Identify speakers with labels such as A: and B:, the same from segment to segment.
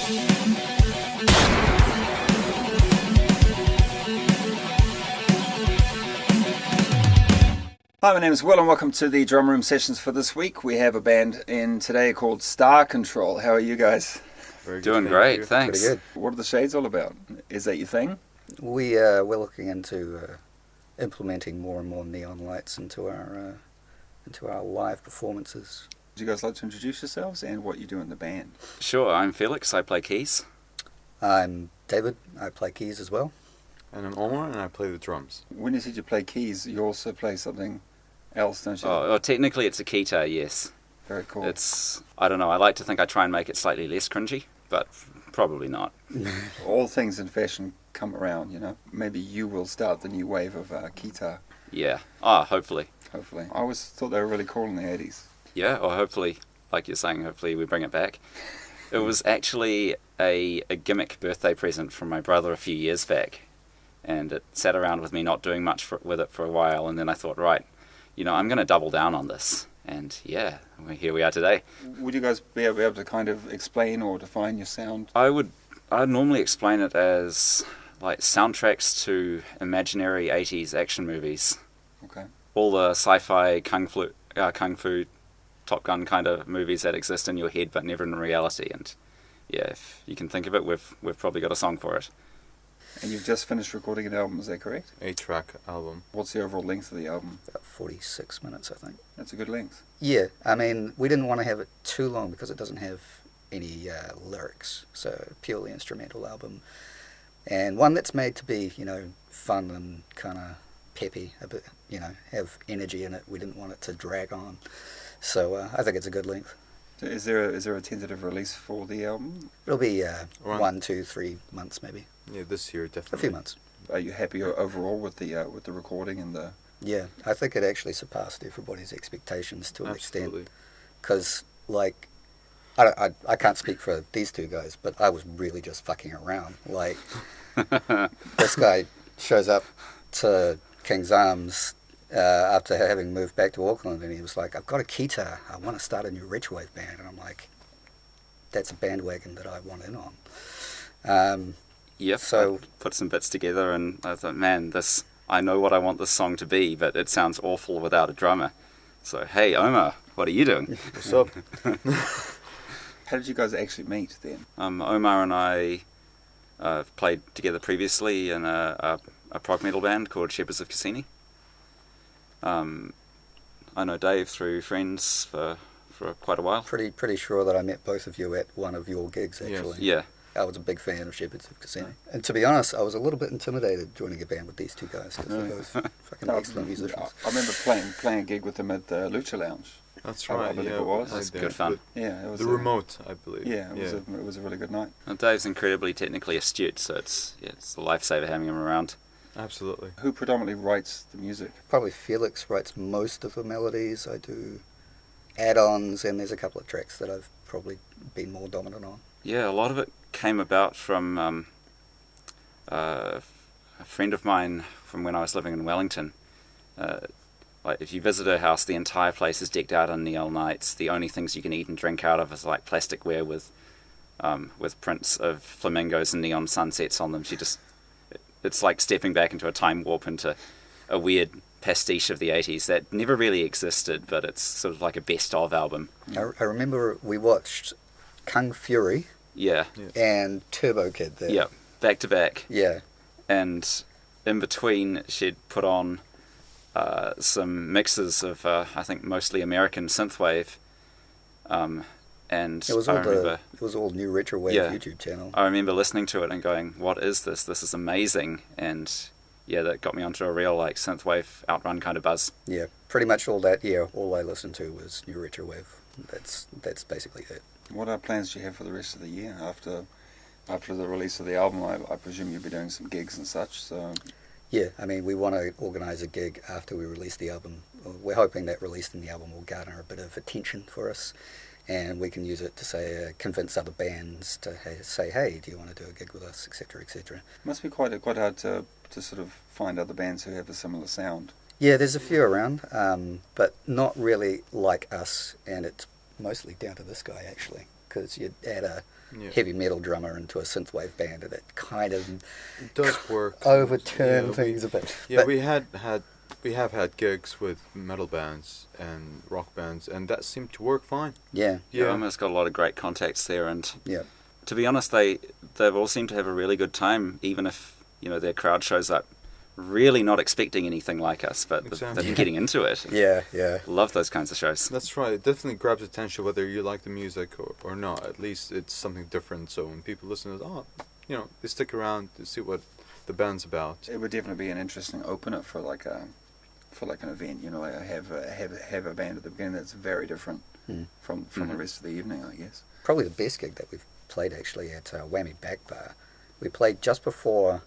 A: Hi, my name is Will and welcome to the Drumroom sessions for this week. We have a band in today called Star Control. How are you guys?
B: Very good,
C: Doing great, thanks.
D: Pretty good.
A: What are the shades all about? Is that your thing?
D: We're looking into implementing more and more neon lights into our live performances.
A: Would you guys like to introduce yourselves and what you do in the band?
C: Sure, I'm Felix, I play keys.
D: I'm David. I play keys as well.
B: And I'm Omar, and I play the drums.
A: When you said you play keys, you also play something else, don't you?
C: Oh, technically it's a keytar, yes.
A: Very cool.
C: I don't know, I like to think I try and make it slightly less cringy, but probably not.
A: All things in fashion come around, you know. Maybe you will start the new wave of keytar.
C: Yeah, hopefully.
A: Hopefully. I always thought they were really cool in the 80s.
C: Yeah, or hopefully, like you're saying, hopefully we bring it back. It was actually a gimmick birthday present from my brother a few years back, and it sat around with me not doing much with it for a while, and then I thought, right, I'm going to double down on this. And yeah, here we are today.
A: Would you guys be able to kind of explain or define your sound?
C: I'd normally explain it as like soundtracks to imaginary 80s action movies.
A: Okay.
C: All the sci-fi kung fu, Top Gun kind of movies that exist in your head but never in reality. And yeah, if you can think of it, we've probably got a song for it.
A: And you've just finished recording an album, is that correct?
B: 8-track album.
A: What's the overall length of the album?
D: About 46 minutes, I think.
A: That's a good length.
D: Yeah, I mean, we didn't want to have it too long because it doesn't have any lyrics, so purely instrumental album. And one that's made to be, fun and kind of peppy, a bit, have energy in it. We didn't want it to drag on. So I think it's a good length.
A: So is there a tentative release for the album?
D: It'll be 1, 2, 3 months maybe.
B: Yeah, this year, definitely.
D: A few months.
A: Are you happy overall with the recording and the...
D: Yeah, I think it actually surpassed everybody's expectations to an
B: Absolutely.
D: extent. Because, I can't speak for these two guys, but I was really just fucking around. Like, this guy shows up to King's Arms after having moved back to Auckland, and he was like, I've got a keytar, I want to start a new retrowave band. And I'm like, that's a bandwagon that I want in on.
C: Yep,
D: so
C: I put some bits together and I thought, man, I know what I want this song to be, but it sounds awful without a drummer. So, hey, Omar, what are you doing?
B: What's up?
A: How did you guys actually meet then?
C: Omar and I played together previously in a prog metal band called Shepherds of Cassini. I know Dave through friends for quite a while.
D: pretty sure that I met both of you at one of your gigs, actually.
B: Yes.
C: Yeah.
D: I was a big fan of Shepherds of Cassini. And to be honest, I was a little bit intimidated joining a band with these two guys because they're both fucking excellent musicians.
A: I remember playing a gig with them at the Lucha Lounge.
B: That's
A: I
B: right,
A: believe
B: yeah.
A: it was.
C: That's good fun.
A: Yeah, it was
B: The remote, I believe.
A: Yeah, it was a really good night.
C: And Dave's incredibly technically astute, so it's a lifesaver having him around.
B: Absolutely.
A: Who predominantly writes the music?
D: Probably Felix writes most of the melodies. I do add-ons, and there's a couple of tracks that I've probably been more dominant on.
C: Yeah, a lot of it came about from a friend of mine from when I was living in Wellington. Like if you visit her house, the entire place is decked out in neon lights. The only things you can eat and drink out of is like plasticware with prints of flamingos and neon sunsets on them. It's like stepping back into a time warp into a weird pastiche of the 80s that never really existed, but it's sort of like a best of album.
D: I remember we watched Kung Fury
C: Yeah.
D: and Turbo Kid there.
C: Yeah, back to back.
D: Yeah.
C: And in between, she'd put on some mixes of, I think, mostly American synth-wave. And
D: It was all new retro wave YouTube channel.
C: I remember listening to it and going, what is this? This is amazing. And yeah, that got me onto a real like synthwave outrun kind of buzz.
D: Yeah, pretty much all that year, all I listened to was new retro wave. That's basically it.
A: What plans do you have for the rest of the year after the release of the album? I presume you'll be doing some gigs and such. So
D: yeah, I mean, we want to organise a gig after we release the album. We're hoping that releasing the album will garner a bit of attention for us, and we can use it to say convince other bands to say, hey, do you want to do a gig with us, etc., etc.
A: It must be quite hard to sort of find other bands who have a similar sound.
D: Yeah, there's a few around, but not really like us, and it's mostly down to this guy actually, because you'd add
B: Yeah.
D: heavy metal drummer into a synthwave band, and it kind of
B: It does work.
D: overturn
B: Yeah,
D: things a bit.
B: Yeah,
D: But-
B: we have had gigs with metal bands and rock bands, and that seemed to work fine.
D: yeah,
C: Yeah,
B: Yeah,
C: Oma's got a lot of great contacts there, and
D: yeah,
C: to be honest, they've all seemed to have a really good time, even if their crowd shows up really not expecting anything like us, but
B: Exactly.
C: they're getting into it.
D: yeah, yeah.
C: Love those kinds of shows.
B: that's right. It definitely grabs attention whether you like the music or not. At least it's something different. So when people listen to it, they stick around to see what the band's about.
A: It would definitely be an interesting opener for like an event. Like have a band at the beginning that's very different from the rest of the evening, I guess.
D: Probably the best gig that we've played actually at Whammy Back Bar. We played just before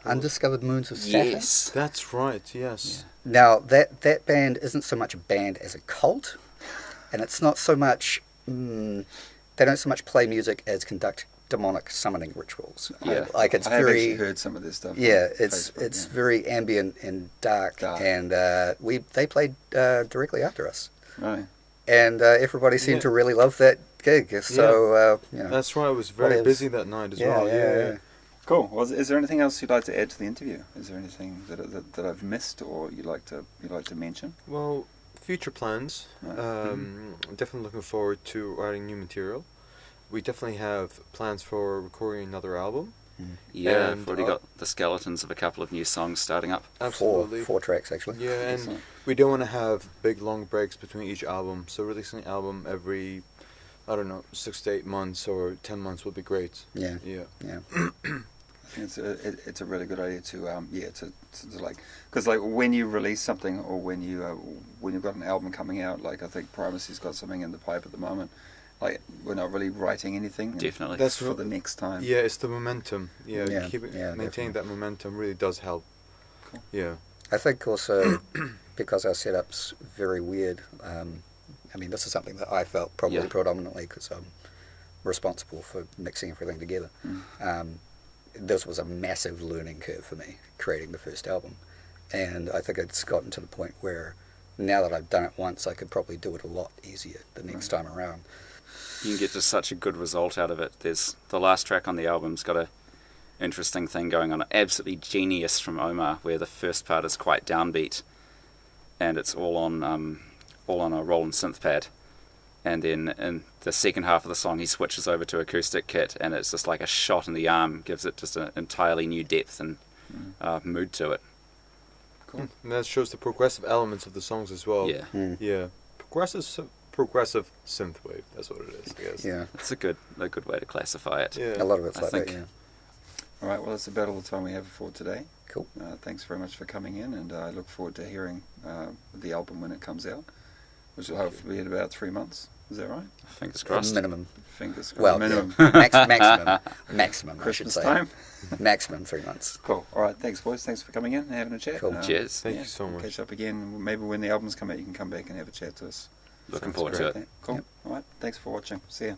D: Undiscovered Moons of Saturn.
C: Yes.
B: That's right. Yes.
D: Now that band isn't so much a band as a cult, and it's not so much they don't so much play music as conduct demonic summoning rituals.
C: Yeah.
D: Like it's
A: I have
D: very
A: actually heard some of this stuff.
D: yeah,
A: on
D: it's
A: Facebook,
D: very ambient and dark.
A: Dark.
D: And they played directly after us,
A: Right.
D: and everybody seemed
B: Yeah.
D: to really love that gig. So
B: That's right. I was very
D: Whatevs.
B: busy that night as
D: yeah,
B: well.
D: yeah.
A: Cool. Well, is there anything else you'd like to add to the interview? Is there anything that I've missed or you'd like to mention?
B: Well, future plans.
A: Right.
B: Definitely looking forward to writing new material. We definitely have plans for recording another album.
C: Yeah,
B: And,
C: I've already got the skeletons of a couple of new songs starting up.
B: Absolutely.
D: Four tracks actually.
B: Yeah, and
A: Excellent.
B: we don't want to have big long breaks between each album. So releasing an album every, 6 to 8 months or 10 months would be great.
D: Yeah,
B: Yeah.
D: yeah.
A: I think it's a really good idea to like, because like when you release something or when you've got an album coming out, like I think Primacy's got something in the pipe at the moment. Like we're not really writing anything.
C: Definitely.
B: That's
A: for the next time.
B: Yeah, it's the momentum. Yeah,
D: Yeah,
B: maintaining
D: definitely.
B: that momentum really does help.
A: Cool.
B: Yeah.
D: I think also because our setup's very weird. I mean, this is something that I felt probably
C: Yeah.
D: predominantly because I'm responsible for mixing everything together.
A: Mm.
D: This was a massive learning curve for me, creating the first album. And I think it's gotten to the point where now that I've done it once, I could probably do it a lot easier the next time around.
C: You can get just such a good result out of it. There's the last track on the album's got a interesting thing going on. Absolutely genius from Omar, where the first part is quite downbeat, and it's all on a Roland synth pad. And then in the second half of the song, he switches over to acoustic kit, and it's just like a shot in the arm, gives it just an entirely new depth and mood to it.
A: Cool.
B: And that shows the progressive elements of the songs as well.
C: Yeah,
B: Yeah. Progressive synthwave. That's what it is, I guess.
D: Yeah,
C: it's a good way to classify it.
B: Yeah.
D: a lot of it's
C: I
D: like that,
C: think-
D: yeah.
A: All right. Well, that's about all the time we have for today.
D: Cool.
A: Thanks very much for coming in, and I look forward to hearing the album when it comes out, which will hopefully be in about 3 months. Is that right?
C: Fingers crossed.
D: Minimum.
A: Fingers crossed.
D: Well,
A: minimum.
D: yeah. Maximum, I should
A: Christmas
D: say.
A: time.
D: Maximum 3 months.
A: Cool. All right. Thanks, boys. Thanks for coming in and having a chat.
D: Cool.
C: Cheers.
B: Thank you so much.
A: Catch up again. Maybe when the albums come out, you can come back and have a chat to us.
C: Looking
A: Sounds
C: forward to
A: great.
C: it.
A: Cool.
D: Yep.
A: All right. Thanks for watching. See ya.